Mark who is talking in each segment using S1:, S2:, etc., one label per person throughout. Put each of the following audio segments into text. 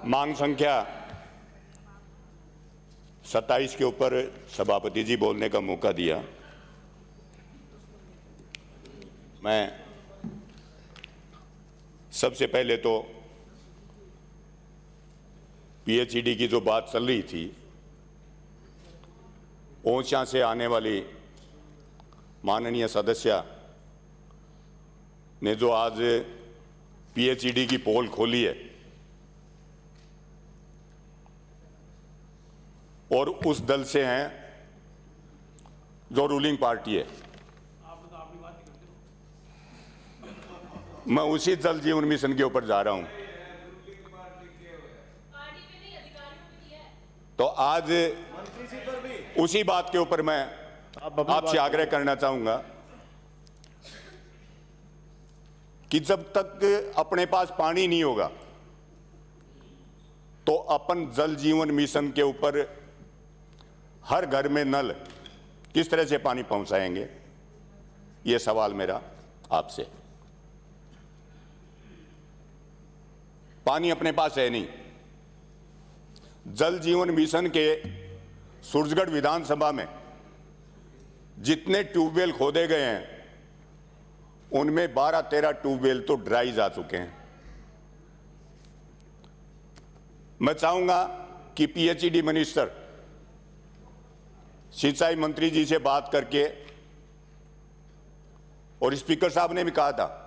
S1: मांग संख्या 27 के ऊपर सभापति जी बोलने का मौका दिया। मैं सबसे पहले तो पीएचईडी की जो बात चल रही थी, ओछा से आने वाली माननीय सदस्य ने जो आज पीएचईडी की पोल खोली है और उस दल से हैं जो रूलिंग पार्टी है, मैं उसी जल जीवन मिशन के ऊपर जा रहा हूं। तो आज उसी बात के ऊपर मैं आपसे आग्रह करना चाहूंगा कि जब तक अपने पास पानी नहीं होगा तो अपन जल जीवन मिशन के ऊपर हर घर में नल किस तरह से पानी पहुंचाएंगे, यह सवाल मेरा आपसे। पानी अपने पास है नहीं। जल जीवन मिशन के सूरजगढ़ विधानसभा में जितने ट्यूबवेल खोदे गए हैं उनमें 12-13 ट्यूबवेल तो ड्राई जा चुके हैं। मैं चाहूंगा कि पीएचईडी मिनिस्टर सिंचाई मंत्री जी से बात करके, और स्पीकर साहब ने भी कहा था,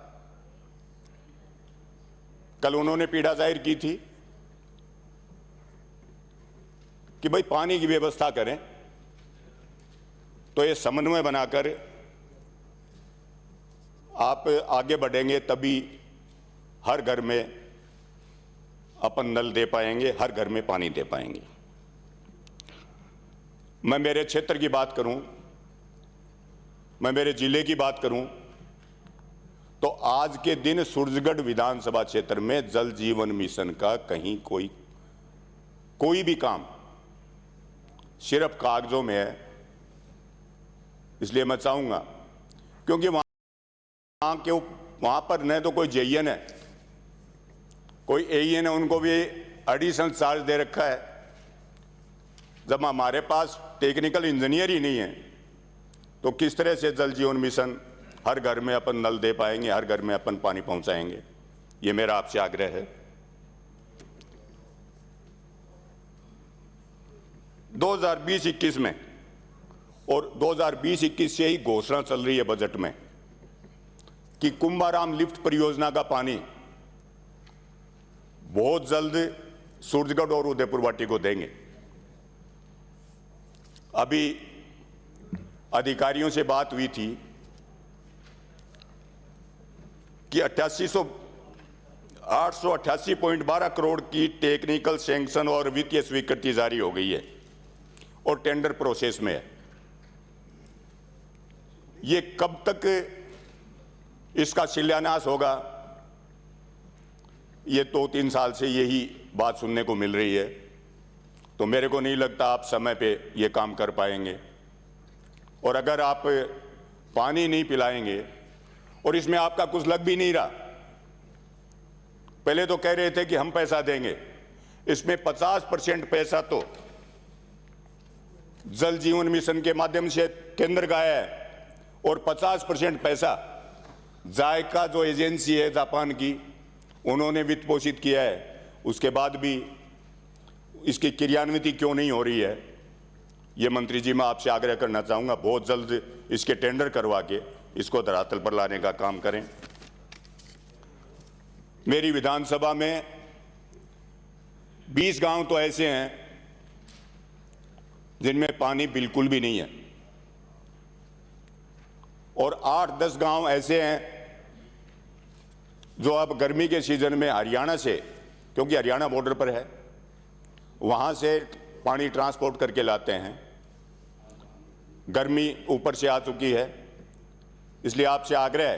S1: कल उन्होंने पीड़ा जाहिर की थी कि भाई पानी की व्यवस्था करें, तो ये समन्वय बनाकर आप आगे बढ़ेंगे तभी हर घर में अपन नल दे पाएंगे, हर घर में पानी दे पाएंगे। मैं मेरे क्षेत्र की बात करूं, मैं मेरे जिले की बात करूं, तो आज के दिन सूरजगढ़ विधानसभा क्षेत्र में जल जीवन मिशन का कहीं कोई भी काम सिर्फ कागजों में है। इसलिए मैं चाहूंगा, क्योंकि वहां पर न तो कोई जेईएन है, कोई एईएन है, उनको भी एडिशनल चार्ज दे रखा है। जब हमारे पास टेक्निकल इंजीनियर ही नहीं है तो किस तरह से जल जीवन मिशन हर घर में अपन नल दे पाएंगे, हर घर में अपन पानी पहुंचाएंगे। ये मेरा आपसे आग्रह है। 2020-21 में और 2020-21 से ही घोषणा चल रही है बजट में कि कुंभाराम लिफ्ट परियोजना का पानी बहुत जल्द सूरजगढ़ और उदयपुर वाटी को देंगे। अभी अधिकारियों से बात हुई थी कि 888.12 करोड़ की टेक्निकल सैंक्शन और वित्तीय स्वीकृति जारी हो गई है और टेंडर प्रोसेस में है। ये कब तक इसका शिलान्यास होगा, ये 2-3 साल से यही बात सुनने को मिल रही है। तो मेरे को नहीं लगता आप समय पे ये काम कर पाएंगे। और अगर आप पानी नहीं पिलाएंगे, और इसमें आपका कुछ लग भी नहीं रहा, पहले तो कह रहे थे कि हम पैसा देंगे, इसमें 50% पैसा तो जल जीवन मिशन के माध्यम से केंद्र का है और 50% पैसा जायका जो एजेंसी है जापान की, उन्होंने वित्त पोषित किया है। उसके बाद भी इसकी क्रियान्विति क्यों नहीं हो रही है, ये मंत्री जी मैं आपसे आग्रह करना चाहूंगा, बहुत जल्द इसके टेंडर करवा के इसको धरातल पर लाने का काम करें। मेरी विधानसभा में 20 गांव तो ऐसे हैं जिनमें पानी बिल्कुल भी नहीं है, और 8-10 गांव ऐसे हैं जो अब गर्मी के सीजन में हरियाणा से, क्योंकि हरियाणा बॉर्डर पर है, वहां से पानी ट्रांसपोर्ट करके लाते हैं। गर्मी ऊपर से आ चुकी है, इसलिए आपसे आग्रह है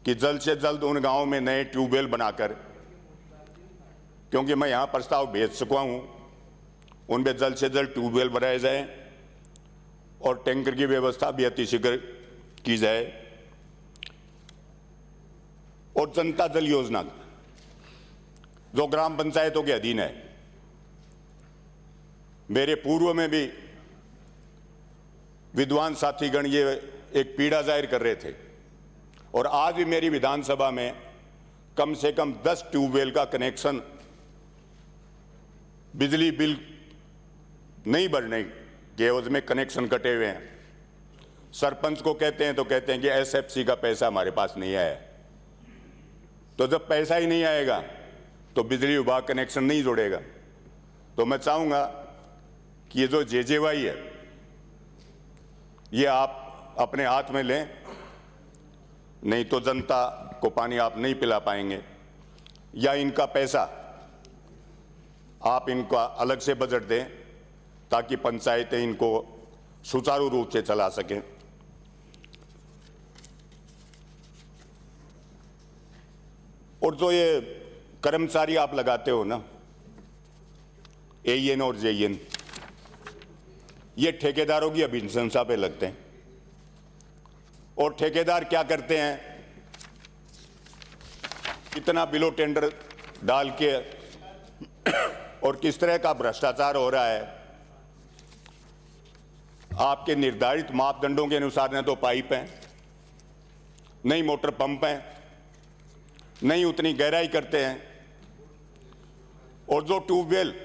S1: कि जल्द से जल्द उन गांवों में नए ट्यूबवेल बनाकर, क्योंकि मैं यहां प्रस्ताव भेज चुका हूं, उनमें जल्द से जल्द ट्यूबवेल बनाए जाएं और टैंकर की व्यवस्था भी अतिशीघ्र की जाए। और जनता जल योजना जो ग्राम पंचायतों के अधीन है। मेरे पूर्व में भी विद्वान साथीगण ये एक पीड़ा जाहिर कर रहे थे, और आज भी मेरी विधानसभा में कम से कम 10 ट्यूबवेल का कनेक्शन बिजली बिल नहीं भरने के एवज में कनेक्शन कटे हुए हैं। सरपंच को कहते हैं तो कहते हैं कि एसएफसी का पैसा हमारे पास नहीं आया। तो जब पैसा ही नहीं आएगा तो बिजली विभाग कनेक्शन नहीं जोड़ेगा। तो मैं चाहूंगा कि ये जो जेजेवाई है ये आप अपने हाथ में लें, नहीं तो जनता को पानी आप नहीं पिला पाएंगे, या इनका पैसा आप इनका अलग से बजट दें ताकि पंचायतें इनको सुचारू रूप से चला सकें। और जो ये कर्मचारी आप लगाते हो ना, एईएन और जेईएन, ये ठेकेदारों की अभिशंसा पे लगते हैं। और ठेकेदार क्या करते हैं, कितना बिलो टेंडर डाल के और किस तरह का भ्रष्टाचार हो रहा है। आपके निर्धारित मापदंडों के अनुसार न तो पाइप है, नहीं मोटर पंप है, नहीं उतनी गहराई करते हैं। और जो ट्यूबवेल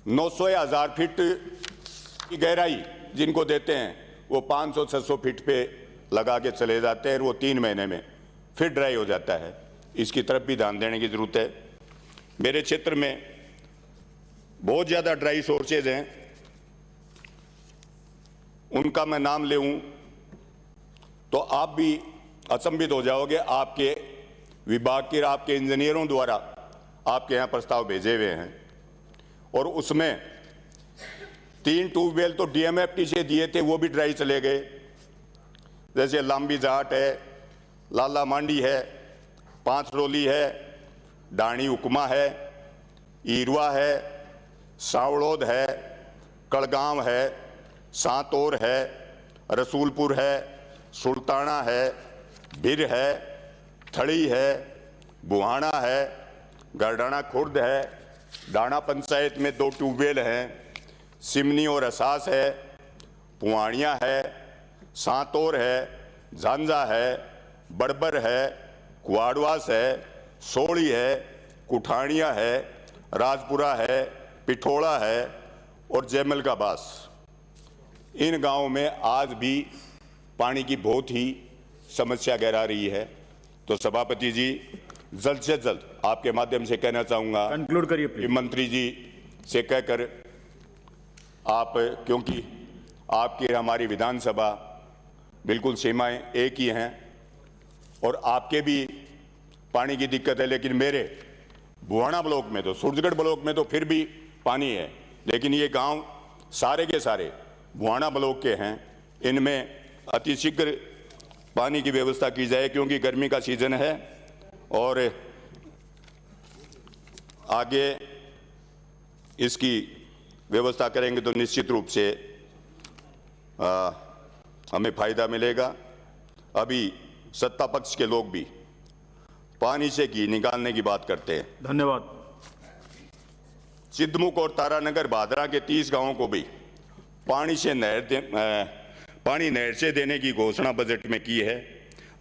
S1: 900 या 1000 फीट की गहराई जिनको देते हैं वो 500-600 फीट पे लगा के चले जाते हैं, और वो 3 महीने में फिर ड्राई हो जाता है। इसकी तरफ भी ध्यान देने की जरूरत है। मेरे क्षेत्र में बहुत ज़्यादा ड्राई सोर्सेज हैं, उनका मैं नाम ले तो आप भी अचंभित हो जाओगे। आपके विभाग के आपके इंजीनियरों द्वारा आपके यहाँ प्रस्ताव भेजे हुए हैं, और उसमें 3 ट्यूबवेल तो डीएमएफटी से दिए थे, वो भी ड्राई चले गए। जैसे लांबी जाट है, लाला मांडी है, पांचरोली है, डाणी उकमा है, ईरवा है, सावड़ोद है, कड़गांव है, सांतौर है, रसूलपुर है, सुल्ताना है, भिर है, थड़ी है, बुहाना है, गरडाना खुर्द है। डाणा पंचायत में 2 ट्यूबवेल हैं, सिमनी और असास है, पुआणिया है, सांतौर है, झांझा है, बड़बर है, कुआड़वास है, सोड़ी है, कुठानिया है, राजपुरा है, पिठोड़ा है और जयमल का बास। इन गांवों में आज भी पानी की बहुत ही समस्या गहरा रही है। तो सभापति जी, जल्द से जल्द आपके माध्यम से कहना चाहूंगा,
S2: कंक्लूड करिए प्लीज।
S1: मंत्री जी से कहकर आप, क्योंकि आपकी हमारी विधानसभा बिल्कुल सीमाएं एक ही हैं और आपके भी पानी की दिक्कत है, लेकिन मेरे बुहाना ब्लॉक में तो, सूरजगढ़ ब्लॉक में तो फिर भी पानी है, लेकिन ये गांव सारे के सारे बुहाना ब्लॉक के हैं। इनमें अतिशीघ्र पानी की व्यवस्था की जाए, क्योंकि गर्मी का सीजन है और आगे इसकी व्यवस्था करेंगे तो निश्चित रूप से हमें फायदा मिलेगा। अभी सत्ता पक्ष के लोग भी पानी से घी निकालने की बात करते हैं।
S2: धन्यवाद।
S1: सिद्धमुख और तारानगर भादरा के 30 गांवों को भी पानी नहर से देने की घोषणा बजट में की है।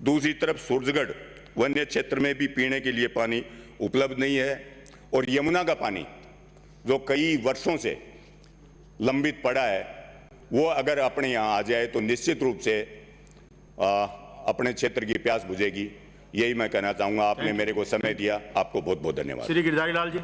S1: दूसरी तरफ सूरजगढ़ वन्य क्षेत्र में भी पीने के लिए पानी उपलब्ध नहीं है, और यमुना का पानी जो कई वर्षों से लंबित पड़ा है, वो अगर अपने यहाँ आ जाए तो निश्चित रूप से अपने क्षेत्र की प्यास बुझेगी। यही मैं कहना चाहूंगा। आपने मेरे को समय दिया, आपको बहुत बहुत धन्यवाद।
S2: श्री गिरधारी लाल जी।